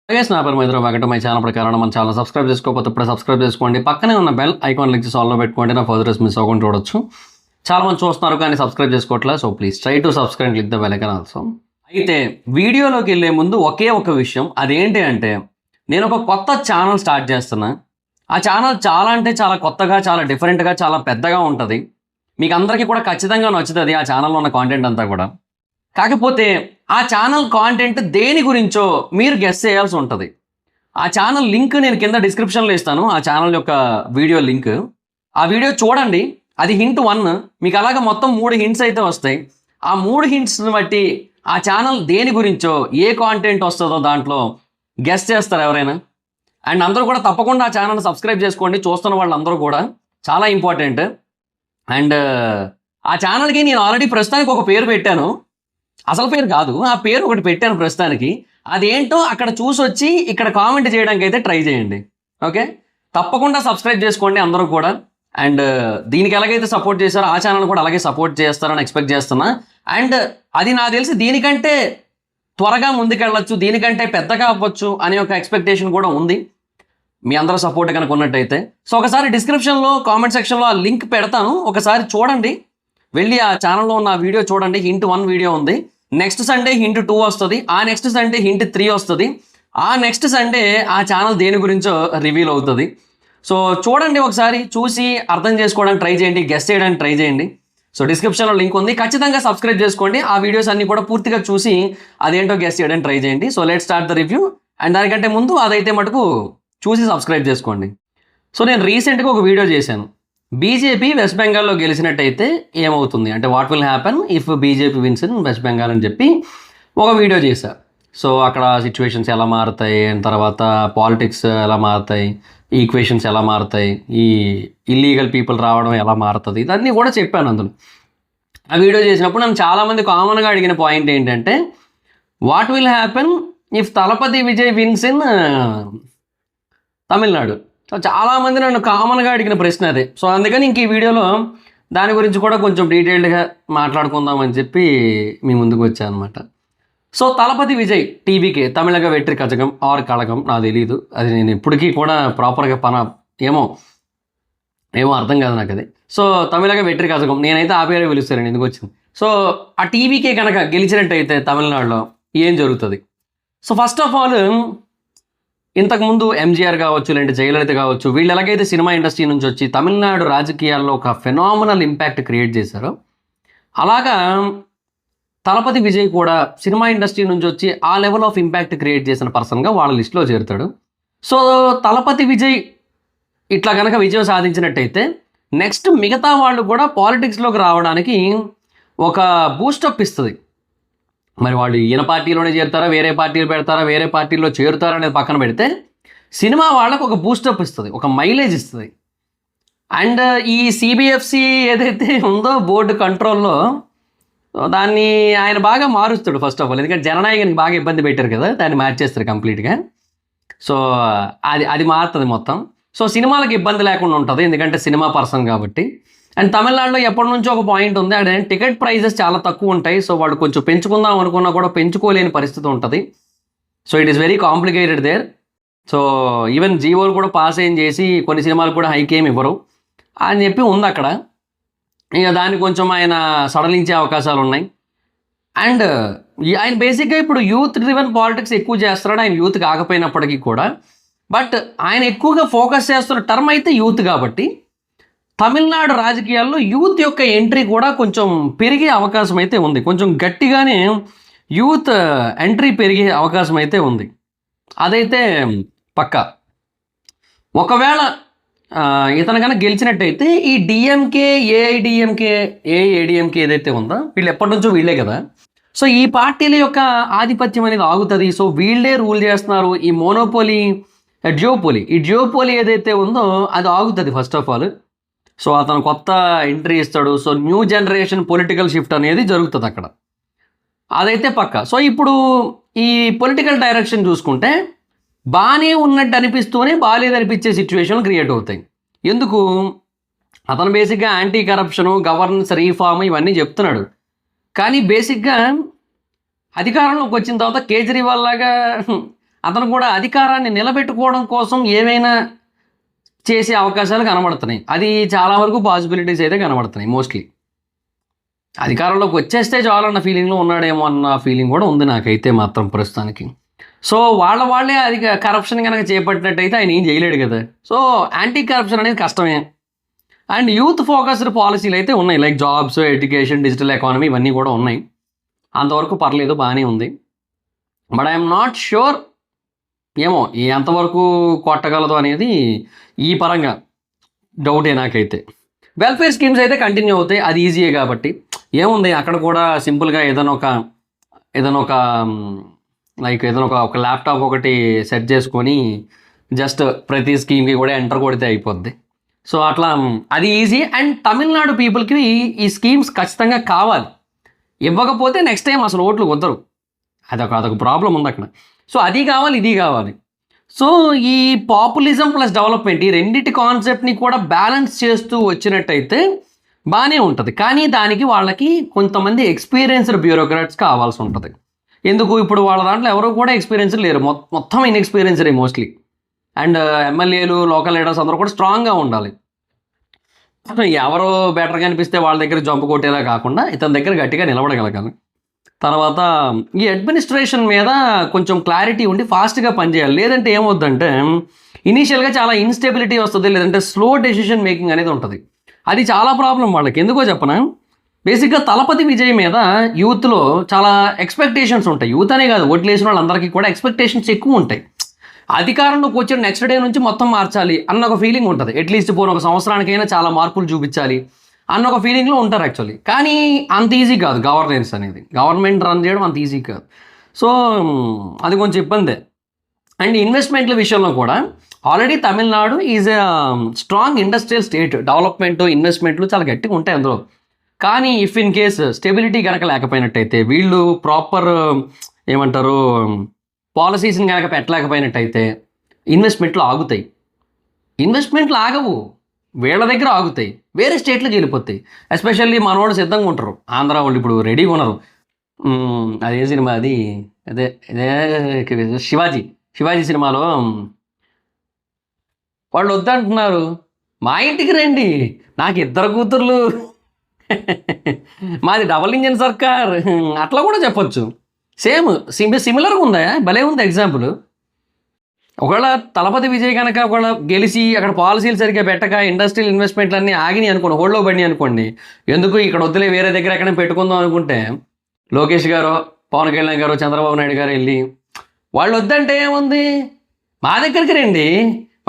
Guys నా పేరు మైత్రి Venkata. My channel ప్రకారం మన ఛానల్ సబ్స్క్రైబ్ చేసుకోకపోతే ఇప్పుడే సబ్స్క్రైబ్ చేసుకోండి. పక్కనే ఉన్న బెల్ ఐకాన్ క్లిక్ చేసి ఆల్లో పెట్టుకోండి. నా ఫర్దర్స్ మిస్ అవ్వకుండా చూడొచ్చు. చాలా మంది చూస్తున్నారు కానీ సబ్స్క్రైబ్ చేసుకోవట్లేదు. So please try to subscribe, click the bell icon also. అయితే వీడియోలోకి వెళ్ళే ముందు ఒకే ఒక విషయం, అదేంటి అంటే నేను ఒక కొత్త ఛానల్ స్టార్ట్ చేస్తున్నా. ఆ ఛానల్ చాలా అంటే చాలా కొత్తగా, చాలా డిఫరెంట్గా, చాలా పెద్దగా ఉంటుంది. మీకు అందరికీ కూడా ఖచ్చితంగా నచ్చుతుంది ఆ ఛానల్లో ఉన్న కాంటెంట్ అంతా కూడా. కాకపోతే ఆ ఛానల్ కాంటెంట్ దేని గురించో మీరు గెస్ చేయాల్సి ఉంటుంది. ఆ ఛానల్ లింక్ నేను కింద డిస్క్రిప్షన్లో ఇస్తాను, ఆ ఛానల్ యొక్క వీడియో లింక్. ఆ వీడియో చూడండి, అది హింట్ 1. మీకు అలాగే మొత్తం 3 హింట్స్ అయితే వస్తాయి. ఆ 3 హింట్స్ని బట్టి ఆ ఛానల్ దేని గురించో, ఏ కాంటెంట్ వస్తుందో దాంట్లో గెస్ చేస్తారు ఎవరైనా. అండ్ అందరూ కూడా తప్పకుండా ఆ ఛానల్ సబ్స్క్రైబ్ చేసుకోండి, చూస్తున్న వాళ్ళందరూ కూడా. చాలా ఇంపార్టెంట్. అండ్ ఆ ఛానల్కి నేను ఆల్రెడీ ప్రస్తుతానికి ఒక పేరు పెట్టాను. అసలు పేరు కాదు, ఆ పేరు ఒకటి పెట్టాను ప్రస్తుతానికి. అదేంటో అక్కడ చూసి వచ్చి ఇక్కడ కామెంట్ చేయడానికి అయితే ట్రై చేయండి. ఓకే, తప్పకుండా సబ్స్క్రైబ్ చేసుకోండి అందరూ కూడా. అండ్ దీనికి ఎలాగైతే సపోర్ట్ చేశారో ఆ ఛానల్ కూడా అలాగే సపోర్ట్ చేస్తారని ఎక్స్పెక్ట్ చేస్తున్నా. అండ్ అది నాకు తెలిసి దీనికంటే త్వరగా ముందుకెళ్ళచ్చు, దీనికంటే పెద్దగా అవ్వచ్చు అనే ఒక ఎక్స్పెక్టేషన్ కూడా ఉంది, మీ అందరూ సపోర్ట్ కనుక ఉన్నట్టయితే. సో ఒకసారి డిస్క్రిప్షన్లో కామెంట్ సెక్షన్లో ఆ లింక్ పెడతాను, ఒకసారి చూడండి. వెళ్ళి ఆ ఛానల్లో ఉన్న వీడియో చూడండి. హింట్ 1 వీడియో ఉంది. నెక్స్ట్ సండే హింట్ 2 వస్తుంది. ఆ నెక్స్ట్ సండే హింట్ 3 వస్తుంది. ఆ నెక్స్ట్ సండే ఆ ఛానల్ దేని గురించో రివీల్ అవుతుంది. సో చూడండి, ఒకసారి చూసి అర్థం చేసుకోవడానికి ట్రై చేయండి, గెస్ చేయడానికి ట్రై చేయండి. సో డిస్క్రిప్షన్లో లింక్ ఉంది, ఖచ్చితంగా సబ్స్క్రైబ్ చేసుకోండి. ఆ వీడియోస్ అన్ని కూడా పూర్తిగా చూసి అదేంటో గెస్ చేయడానికి ట్రై చేయండి. So let's start the review. And దానికంటే ముందు అదైతే మటుకు చూసి సబ్స్క్రైబ్ చేసుకోండి. సో నేను రీసెంట్గా ఒక వీడియో చేశాను, బీజేపీ వెస్ట్ బెంగాల్లో గెలిచినట్టయితే ఏమవుతుంది అంటే what will happen if BJP wins in West Bengal అని చెప్పి ఒక వీడియో చేశా. సో అక్కడ సిచ్యువేషన్స్ ఎలా మారుతాయి, అండ్ తర్వాత పాలిటిక్స్ ఎలా మారుతాయి, ఈక్వేషన్స్ ఎలా మారుతాయి, ఈ ఇల్లీగల్ పీపుల్ రావడం ఎలా మారుతుంది, ఇదన్నీ కూడా చెప్పాను అందులో. ఆ వీడియో చేసినప్పుడు నన్ను చాలామంది కామన్గా అడిగిన పాయింట్ ఏంటంటే what will happen if Thalapathy Vijay wins in Tamil Nadu. So చాలామంది నన్ను కామన్గా అడిగిన ప్రశ్న అదే. సో అందుకని ఇంక ఈ వీడియోలో దాని గురించి కూడా కొంచెం డీటెయిల్డ్గా మాట్లాడుకుందామని చెప్పి మీ ముందుకు వచ్చాను అనమాట. So Thalapathy Vijay TVK Tamizhaga Vettri Kazhagam or Kazhagam నాకు తెలీదు, అది నేను ఇప్పటికీ కూడా ప్రాపర్గా ఏమో అర్థం కాదు నాకు అది. సో తమిళగ వెట్రి కజగం నేనైతే ఆ పేరే పిలుస్తాను, ఎందుకు వచ్చింది. సో ఆ టీవీకే కనుక గెలిచినట్టయితే తమిళనాడులో ఏం జరుగుతుంది. సో ఫస్ట్ ఆఫ్ ఆల్, ఇంతకుముందు ఎంజీఆర్ కావచ్చు, లేదంటే జయలలిత కావచ్చు, వీళ్ళు ఎలాగైతే సినిమా ఇండస్ట్రీ నుంచి వచ్చి తమిళనాడు రాజకీయాల్లో ఒక ఫెనామినల్ ఇంపాక్ట్ క్రియేట్ చేశారో, అలాగా తలపతి విజయ్ కూడా సినిమా ఇండస్ట్రీ నుంచి వచ్చి ఆ లెవెల్ ఆఫ్ ఇంపాక్ట్ క్రియేట్ చేసిన పర్సన్గా వాళ్ళ లిస్టులో చేరుతాడు. సో తలపతి విజయ్ ఇట్లా కనుక విజయం సాధించినట్టయితే నెక్స్ట్ మిగతా వాళ్ళు కూడా పాలిటిక్స్లోకి రావడానికి ఒక బూస్టప్ ఇస్తుంది. మరి వాళ్ళు ఈయన పార్టీలోనే చేరుతారా, వేరే పార్టీలు పెడతారా, వేరే పార్టీలో చేరుతారా అనేది పక్కన పెడితే సినిమా వాళ్ళకు ఒక బూస్టప్ ఇస్తుంది, ఒక మైలేజ్ ఇస్తుంది. అండ్ ఈ సిబిఎఫ్సి ఏదైతే ఉందో బోర్డు కంట్రోల్లో, దాన్ని ఆయన బాగా మారుస్తాడు ఫస్ట్ ఆఫ్ ఆల్. ఎందుకంటే జననాయకునికి బాగా ఇబ్బంది పెట్టారు కదా, దాన్ని మార్చేస్తారు కంప్లీట్గా. సో అది మారుతుంది మొత్తం. సో సినిమాలకు ఇబ్బంది లేకుండా ఉంటుంది, ఎందుకంటే సినిమా పర్సన్ కాబట్టి. అండ్ తమిళనాడులో ఎప్పటి నుంచో ఒక పాయింట్ ఉంది, అదే టికెట్ ప్రైజెస్ చాలా తక్కువ ఉంటాయి. సో వాళ్ళు కొంచెం పెంచుకుందాం అనుకున్నా కూడా పెంచుకోలేని పరిస్థితి ఉంటుంది. So it is very complicated there. So even జీవోలు కూడా పాస్ ఏం చేసి కొన్ని సినిమాలు కూడా హైక్ ఏమి ఇవ్వరు అని చెప్పి ఉంది అక్కడ. ఇక దాన్ని కొంచెం ఆయన సడలించే అవకాశాలు ఉన్నాయి. అండ్ ఆయన బేసిక్గా ఇప్పుడు యూత్ డ్రివెన్ పాలిటిక్స్ ఎక్కువ చేస్తున్నాడు, ఆయన యూత్ కాకపోయినప్పటికీ కూడా. బట్ ఆయన ఎక్కువగా ఫోకస్ చేస్తున్న టర్మ్ అయితే యూత్ కాబట్టి తమిళనాడు రాజకీయాల్లో యూత్ యొక్క ఎంట్రీ కూడా కొంచెం పెరిగే అవకాశం అయితే ఉంది. కొంచెం గట్టిగానే యూత్ ఎంట్రీ పెరిగే అవకాశం అయితే ఉంది, అదైతే పక్కా. ఒకవేళ ఇతను కనుక గెలిచినట్టయితే ఈ డిఎంకే ఏఐడిఎంకే ఏదైతే ఉందో, వీళ్ళు ఎప్పటి నుంచో వీళ్ళే కదా. సో ఈ పార్టీల యొక్క ఆధిపత్యం అనేది ఆగుతుంది. సో వీళ్ళే రూల్ చేస్తున్నారు. ఈ మోనోపోలీ జియోపోలీ ఏదైతే ఉందో అది ఆగుతుంది ఫస్ట్ ఆఫ్ ఆల్. సో అతను కొత్త ఎంట్రీ ఇస్తాడు. So new generation political shift అనేది జరుగుతుంది అక్కడ, అదైతే పక్క. సో ఇప్పుడు ఈ పొలిటికల్ డైరెక్షన్ చూసుకుంటే బాగానే ఉన్నట్టు అనిపిస్తూనే బాగాలేదు అనిపించే సిచ్యువేషన్లు క్రియేట్ అవుతాయి. ఎందుకు? అతను బేసిక్గా యాంటీ కరప్షను, గవర్నెన్స్ రీఫార్మ్ ఇవన్నీ చెప్తున్నాడు. కానీ బేసిక్గా అధికారంలోకి వచ్చిన తర్వాత కేజ్రీవాల్ లాగా అతను కూడా అధికారాన్ని నిలబెట్టుకోవడం కోసం ఏమైనా చేసే అవకాశాలు కనబడుతున్నాయి. అది చాలా వరకు పాసిబిలిటీస్ అయితే కనబడుతున్నాయి మోస్ట్లీ. అధికారంలోకి వచ్చేస్తే చాలన్న ఫీలింగ్లో ఉన్నాడేమో అన్న ఫీలింగ్ కూడా ఉంది నాకైతే మాత్రం ప్రస్తుతానికి. సో వాళ్ళే అది కరప్షన్ కనుక చేపట్టినట్టయితే ఆయన ఏం చేయలేడు కదా. సో యాంటీ కరప్షన్ అనేది కష్టమే. అండ్ యూత్ ఫోకస్డ్ పాలసీలు అయితే ఉన్నాయి, like jobs, education, digital economy ఇవన్నీ కూడా ఉన్నాయి. అంతవరకు పర్లేదు, బాగానే ఉంది. బట్ ఐఎమ్ నాట్ ష్యూర్, ఏమో ఎంతవరకు కొట్టగలదు అనేది ఈ పరంగా డౌటే నాకైతే. వెల్ఫేర్ స్కీమ్స్ అయితే కంటిన్యూ అవుతాయి, అది ఈజీయే కాబట్టి. ఏముంది అక్కడ కూడా సింపుల్గా ఏదైనా ఒక లైక్ ఏదైనా ఒక ల్యాప్టాప్ ఒకటి సెట్ చేసుకొని జస్ట్ ప్రతి స్కీమ్కి కూడా ఎంటర్ కొడితే అయిపోద్ది. సో అట్లా అది ఈజీ. అండ్ తమిళనాడు పీపుల్కి ఈ స్కీమ్స్ ఖచ్చితంగా కావాలి. ఇవ్వకపోతే నెక్స్ట్ టైం అసలు ఓట్లు వద్దరు. అదొక ప్రాబ్లం ఉంది అక్కడ. సో అది కావాలి, ఇది కావాలి. సో ఈ పాపులిజం ప్లస్ డెవలప్మెంట్ ఈ రెండింటి కాన్సెప్ట్ని కూడా బ్యాలెన్స్ చేస్తూ వచ్చినట్టయితే బాగానే ఉంటుంది. కానీ దానికి వాళ్ళకి కొంతమంది ఎక్స్పీరియన్స్డ్ బ్యూరోక్రాట్స్ కావాల్సి ఉంటుంది. ఎందుకు, ఇప్పుడు వాళ్ళ దాంట్లో ఎవరు కూడా ఎక్స్పీరియన్స్ లేరు, మొత్తం ఇన్ఎక్స్పీరియన్స్డే మోస్ట్లీ. అండ్ ఎమ్మెల్యేలు, లోకల్ లీడర్స్ అందరూ కూడా స్ట్రాంగ్గా ఉండాలి. ఎవరు బెటర్గా అనిపిస్తే వాళ్ళ దగ్గర జంపు కొట్టేలా కాకుండా ఇతని దగ్గర గట్టిగా నిలబడగలగాలి. తర్వాత ఈ అడ్మినిస్ట్రేషన్ మీద కొంచెం క్లారిటీ ఉండి ఫాస్ట్గా పనిచేయాలి. లేదంటే ఏమవుద్దంటే ఇనీషియల్గా చాలా ఇన్స్టెబిలిటీ వస్తుంది, లేదంటే స్లో డెసిషన్ మేకింగ్ అనేది ఉంటుంది. అది చాలా ప్రాబ్లం వాళ్ళకి. ఎందుకో చెప్పనా, బేసిక్గా తలపతి విజయ్ మీద యూత్లో చాలా ఎక్స్పెక్టేషన్స్ ఉంటాయి. యూత్ అనే కాదు, ఓట్లు వేసిన వాళ్ళందరికీ కూడా ఎక్స్పెక్టేషన్స్ ఎక్కువ ఉంటాయి. అధికారంలోకి వచ్చిన నెక్స్ట్ డే నుంచి మొత్తం మార్చాలి అన్న ఒక ఫీలింగ్ ఉంటుంది. అట్లీస్ట్ పోయిన ఒక సంవత్సరానికైనా చాలా మార్పులు చూపించాలి అన్న ఒక ఫీలింగ్లో ఉంటారు యాక్చువల్లీ. కానీ అంత ఈజీ కాదు గవర్నెన్స్ అనేది, గవర్నమెంట్ రన్ చేయడం అంత ఈజీ కాదు. సో అది కొంచెం ఇబ్బందే. అండ్ ఇన్వెస్ట్మెంట్ల విషయంలో కూడా already Tamil Nadu is a strong industrial state. Development, ఇన్వెస్ట్మెంట్లు చాలా గట్టిగా ఉంటాయి అందులో. కానీ ఇఫ్ ఇన్ కేస్ స్టెబిలిటీ కనుక లేకపోయినట్టయితే, వీళ్ళు ప్రాపర్ ఏమంటారు పాలసీస్ని కనుక పెట్టలేకపోయినట్టయితే ఇన్వెస్ట్మెంట్లు ఆగుతాయి. ఇన్వెస్ట్మెంట్లు ఆగవు, వీళ్ళ దగ్గర ఆగుతాయి, వేరే స్టేట్లకు వెళ్ళిపోతాయి. ఎస్పెషల్లీ మనవాళ్ళు సిద్ధంగా ఉంటారు, ఆంధ్ర వాళ్ళు ఇప్పుడు రెడీగా ఉన్నారు. అదే సినిమా, అది అదే శివాజీ సినిమాలో వాళ్ళు వద్దంటున్నారు, మా ఇంటికి రండి, నాకు 2 కూతుర్లు, మాది డబల్ ఇంజన్ సర్కార్, అట్లా కూడా చెప్పొచ్చు. సేమ్ సిమిలర్గా ఉందా, భలే ఉంది ఎగ్జాంపుల్. ఒకవేళ తలపతి విజయ్ కనుక ఒకవేళ గెలిచి అక్కడ పాలసీలు సరిగ్గా పెట్టక ఇండస్ట్రియల్ ఇన్వెస్ట్మెంట్లు అన్నీ ఆగినాయి అనుకోండి, హోల్డ్లో పడినాయి అనుకోండి, ఎందుకు ఇక్కడ వద్దులే వేరే దగ్గర ఎక్కడ పెట్టుకుందాం అనుకుంటే లోకేష్ గారు, పవన్ కళ్యాణ్ గారు, చంద్రబాబు నాయుడు గారు వెళ్ళి వాళ్ళు వద్దంటే ఏముంది, మా దగ్గరికి రండి,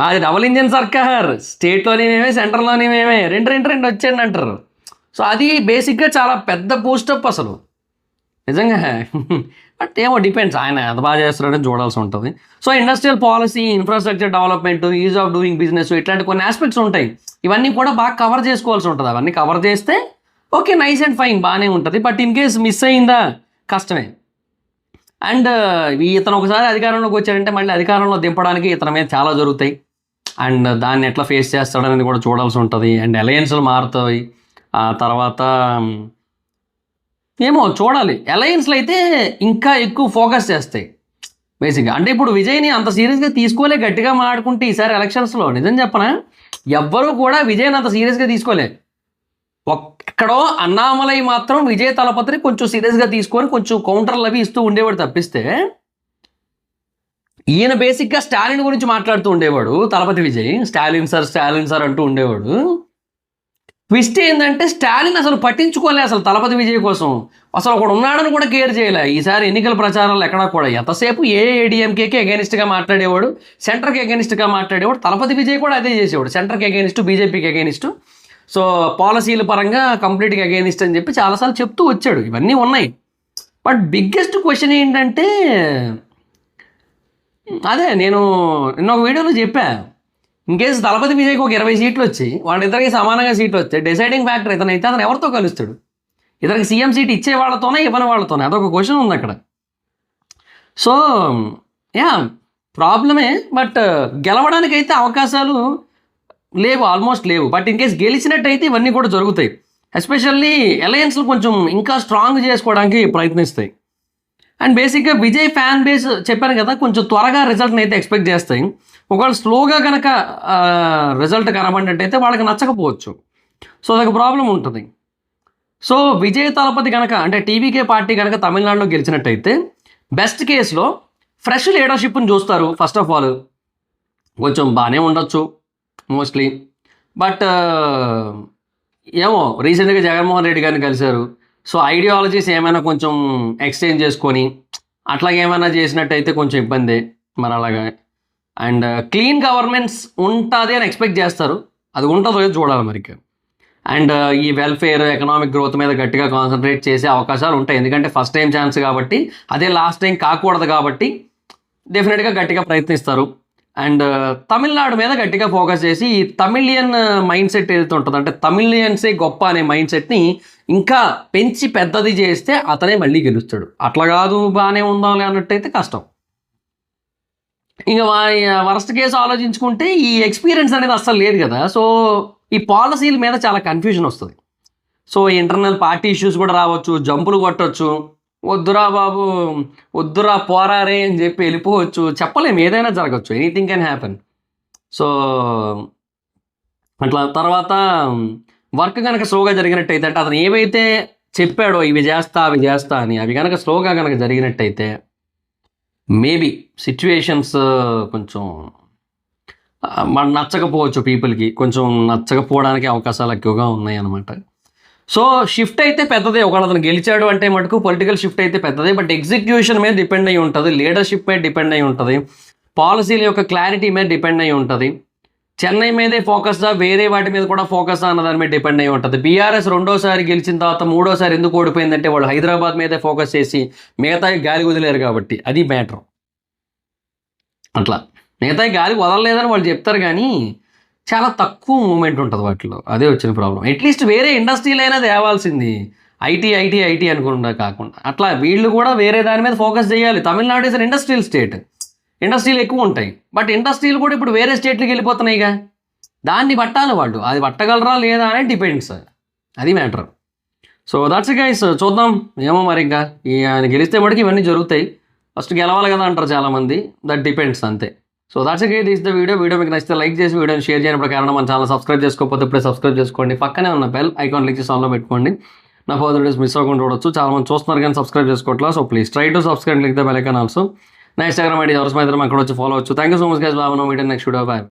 మాది డబల్ ఇంజన్ సర్కార్, స్టేట్లోని మేమే, సెంట్రల్లోని మేమే, రెండు వచ్చేయండి అంటారు. సో అది బేసిక్గా చాలా పెద్ద బూస్టప్ అసలు నిజంగా. బట్ ఏమో డిపెండ్స్, ఆయన ఎంత బాగా చేస్తారని చూడాల్సి ఉంటుంది. So industrial policy, infrastructure development, is of doing business, ఇట్లాంటి కొన్ని ఆస్పెక్ట్స్ ఉంటాయి. ఇవన్నీ కూడా బాగా కవర్ చేసుకోవాల్సి ఉంటుంది. అవన్నీ కవర్ చేస్తే ఓకే, నైస్ అండ్ ఫైన్, బాగానే ఉంటుంది. బట్ ఇన్ కేస్ మిస్ అయిందా కష్టమే. అండ్ ఇతను ఒకసారి అధికారంలోకి వచ్చాడంటే మళ్ళీ అధికారంలో దింపడానికి ఇతని మీద చాలా జరుగుతాయి. అండ్ దాన్ని ఎట్లా ఫేస్ చేస్తాడనేది కూడా చూడాల్సి ఉంటుంది. అండ్ అలయన్స్లు మారుతాయి. ఆ తర్వాత ఏమో చూడాలి. అలయన్స్లు అయితే ఇంకా ఎక్కువ ఫోకస్ చేస్తాయి బేసిక్గా. అంటే ఇప్పుడు విజయ్ని అంత సీరియస్గా తీసుకోలే, గట్టిగా మాట్లాడుకుంటే ఈసారి ఎలక్షన్స్లో నిజం చెప్పనా ఎవ్వరూ కూడా విజయ్ని అంత సీరియస్గా తీసుకోలే. ఎక్కడో అన్నామలై మాత్రం విజయ్ తలపతిని కొంచెం సీరియస్గా తీసుకొని కొంచెం కౌంటర్లు అవి ఇస్తూ ఉండేవాడు తప్పిస్తే, ఈయన బేసిక్గా స్టాలిన్ గురించి మాట్లాడుతూ ఉండేవాడు తలపతి విజయ్. స్టాలిన్ సార్ అంటూ ఉండేవాడు. ట్విస్ట్ ఏంటంటే స్టాలిన్ అసలు పట్టించుకోలే అసలు తలపతి విజయ్ కోసం, అసలు ఒకడు ఉన్నాడని కూడా కేర్ చేయలే. ఈసారి ఎన్నికల ప్రచారాలు ఎక్కడా కూడా ఎంతసేపు ఏఐఏడిఎంకేకి అగైనిస్ట్గా మాట్లాడేవాడు, సెంటర్కి అగైనిస్ట్గా మాట్లాడేవాడు. తలపతి విజయ్ కూడా అదే చేసేవాడు, సెంటర్కి అగైనిస్ట్, బీజేపీకి అగైనిస్ట్. సో పాలసీల పరంగా కంప్లీట్గా అగైనిస్ట్ అని చెప్పి చాలాసార్లు చెప్తూ వచ్చాడు. ఇవన్నీ ఉన్నాయి. బట్ బిగ్గెస్ట్ క్వశ్చన్ ఏంటంటే, అదే నేను నిన్న ఒక వీడియోలో చెప్పా, ఇన్కేస్ తలపతి విజయ్కి ఒక 20 సీట్లు వచ్చి వాళ్ళిద్దరికి సమానంగా సీట్లు వస్తే డిసైడింగ్ ఫ్యాక్టర్ ఇతనైతే అతను ఎవరితో కలుస్తాడు? ఇతనికి సీఎం సీట్ ఇచ్చే వాళ్ళతోనే, ఇవ్వని వాళ్ళతోనే? అదొక క్వశ్చన్ ఉంది అక్కడ. సో ప్రాబ్లమే. బట్ గెలవడానికైతే అవకాశాలు లేవు, ఆల్మోస్ట్ లేవు. బట్ ఇన్కేస్ గెలిచినట్టయితే ఇవన్నీ కూడా జరుగుతాయి. ఎస్పెషల్లీ అలయన్స్లు కొంచెం ఇంకా స్ట్రాంగ్ చేసుకోవడానికి ప్రయత్నిస్తాయి. అండ్ బేసిక్గా విజయ్ ఫ్యాన్ బేస్ చెప్పాను కదా, కొంచెం త్వరగా రిజల్ట్ని అయితే ఎక్స్పెక్ట్ చేస్తాయి. ఒకవేళ స్లోగా కనుక రిజల్ట్ కనబడినట్టయితే వాళ్ళకి నచ్చకపోవచ్చు. సో అదొక ప్రాబ్లం ఉంటుంది. సో విజయ్ తలపతి కనుక అంటే టీవీకే పార్టీ కనుక తమిళనాడులో గెలిచినట్టయితే బెస్ట్ కేసులో ఫ్రెష్ లీడర్షిప్ని చూస్తారు. ఫస్ట్ ఆఫ్ ఆల్ కొంచెం బాగానే ఉండొచ్చు మోస్ట్లీ. బట్ ఏమో రీసెంట్గా జగన్మోహన్ రెడ్డి గారిని కలిశారు. సో ఐడియాలజీస్ ఏమైనా కొంచెం ఎక్స్చేంజ్ చేసుకొని అట్లాగేమైనా చేసినట్టయితే కొంచెం ఇబ్బందే మరి అలాగా. అండ్ క్లీన్ గవర్నెన్స్ ఉంటుంది అని ఎక్స్పెక్ట్ చేస్తారు. అది ఉంటుందో చూడాలి మరి. అండ్ ఈ వెల్ఫేర్ ఎకనామిక్ గ్రోత్ మీద గట్టిగా కాన్సన్ట్రేట్ చేసే అవకాశాలు ఉంటాయి. ఎందుకంటే ఫస్ట్ టైం ఛాన్స్ కాబట్టి, అదే లాస్ట్ టైం కాకూడదు కాబట్టి డెఫినెట్గా గట్టిగా ప్రయత్నిస్తారు. అండ్ తమిళనాడు మీద గట్టిగా ఫోకస్ చేసి ఈ తమిళియన్ మైండ్ సెట్ ఏదైతే ఉంటుందో, అంటే తమిళియన్సే గొప్ప అనే మైండ్ సెట్ని ఇంకా పెంచి పెద్దది చేస్తే అతనే మళ్ళీ గెలుస్తాడు. అట్లా కాదు బాగానే ఉందాలి అన్నట్టయితే కష్టం. ఇంకా వరస్ట్ కేసు ఆలోచించుకుంటే ఈ ఎక్స్పీరియన్స్ అనేది అస్సలు లేదు కదా. సో ఈ పాలసీల మీద చాలా కన్ఫ్యూజన్ వస్తుంది. సో ఇంటర్నల్ పార్టీ ఇష్యూస్ కూడా రావచ్చు, జంపులు కొట్టవచ్చు, వద్దురా బాబు వద్దురా పోరారే అని చెప్పి వెళ్ళిపోవచ్చు, చెప్పలేము, ఏదైనా జరగచ్చు, ఎనీథింగ్ కెన్ హ్యాపెన్. సో అట్లా తర్వాత వర్క్ కనుక స్లోగా జరిగినట్టయితే, అంటే అతను ఏవైతే చెప్పాడో ఇవి చేస్తా అవి చేస్తా అని, అవి కనుక స్లోగా కనుక జరిగినట్టయితే మేబీ సిచ్యువేషన్స్ కొంచెం మన నచ్చకపోవచ్చు, పీపుల్కి కొంచెం నచ్చకపోవడానికి అవకాశాలు ఎక్కువగా ఉన్నాయి అన్నమాట. సో షిఫ్ట్ అయితే పెద్దదే, ఒకవేళ అతను గెలిచాడు అంటే మటుకు పొలిటికల్ షిఫ్ట్ అయితే పెద్దదే. బట్ ఎగ్జిక్యూషన్ మీద డిపెండ్ అయి ఉంటుంది, లీడర్షిప్ మీద డిపెండ్ అయి ఉంటుంది, పాలసీల యొక్క క్లారిటీ మీద డిపెండ్ అయి ఉంటుంది. చెన్నై మీదే ఫోకస్గా వేరే వాటి మీద కూడా ఫోకస్ అన్న దాని మీద డిపెండ్ అయి ఉంటుంది. బీఆర్ఎస్ రెండోసారి గెలిచిన తర్వాత మూడోసారి ఎందుకు ఓడిపోయిందంటే వాళ్ళు హైదరాబాద్ మీదే ఫోకస్ చేసి మిగతా గాలి వదిలేరు కాబట్టి, అది మ్యాటర్. అట్లా మిగతా గాలి వదలలేదని వాళ్ళు చెప్తారు కానీ చాలా తక్కువ మూమెంట్ ఉంటుంది వాటిలో, అదే వచ్చిన ప్రాబ్లం. అట్లీస్ట్ వేరే ఇండస్ట్రీలు అయినా తేవాల్సింది, ఐటీ అనుకుండా కాకుండా. అట్లా వీళ్ళు కూడా వేరే దాని మీద ఫోకస్ చేయాలి. Tamil Nadu is an industrial state, ఇండస్ట్రీలు ఎక్కువ ఉంటాయి. బట్ ఇండస్ట్రీలు కూడా ఇప్పుడు వేరే స్టేట్లకు వెళ్ళిపోతున్నాయిగా, దాన్ని పట్టాలి వాళ్ళు, అది పట్టగలరా లేదా అనేది డిపెండ్స్, అది మ్యాటర్. సో దాట్స్ గైస్, చూద్దాం ఏమో మరి. ఇంకా ఆయన గెలిస్తే మటుకు ఇవన్నీ జరుగుతాయి. ఫస్ట్ గెలవాలి కదా అంటారు చాలామంది, దట్ డిపెండ్స్ అంతే. So that's guys, this the video మీకు నచ్చితే లైక్ చేసి వీడియోని షేర్ చేయడం కారణం మన ఛానల్ సబ్స్క్రైబ్ చేసుకోకపోతే ఇప్పుడే సబ్స్క్రైబ్ చేసుకోండి. పక్కనే ఉన్న బెల్ ఐకాన్ క్లిక్ చేసి ఆన్లో పెట్టుకోండి. నా ఫర్దర్ వీడియోస్ మిస్ అవ్వకుండా చూడొచ్చు. చాలా మంది చూస్తున్నారు కానీ సబ్స్క్రైబ్ చేసుకోవట్లేదు. So please try to subscribe, click the bell icon also. నా ఇన్స్టాగ్రామ్ ఐడి ఎవరు అక్కడ వచ్చి ఫాలో అవచ్చు. Thank you so much guys, bye. Next video, bye.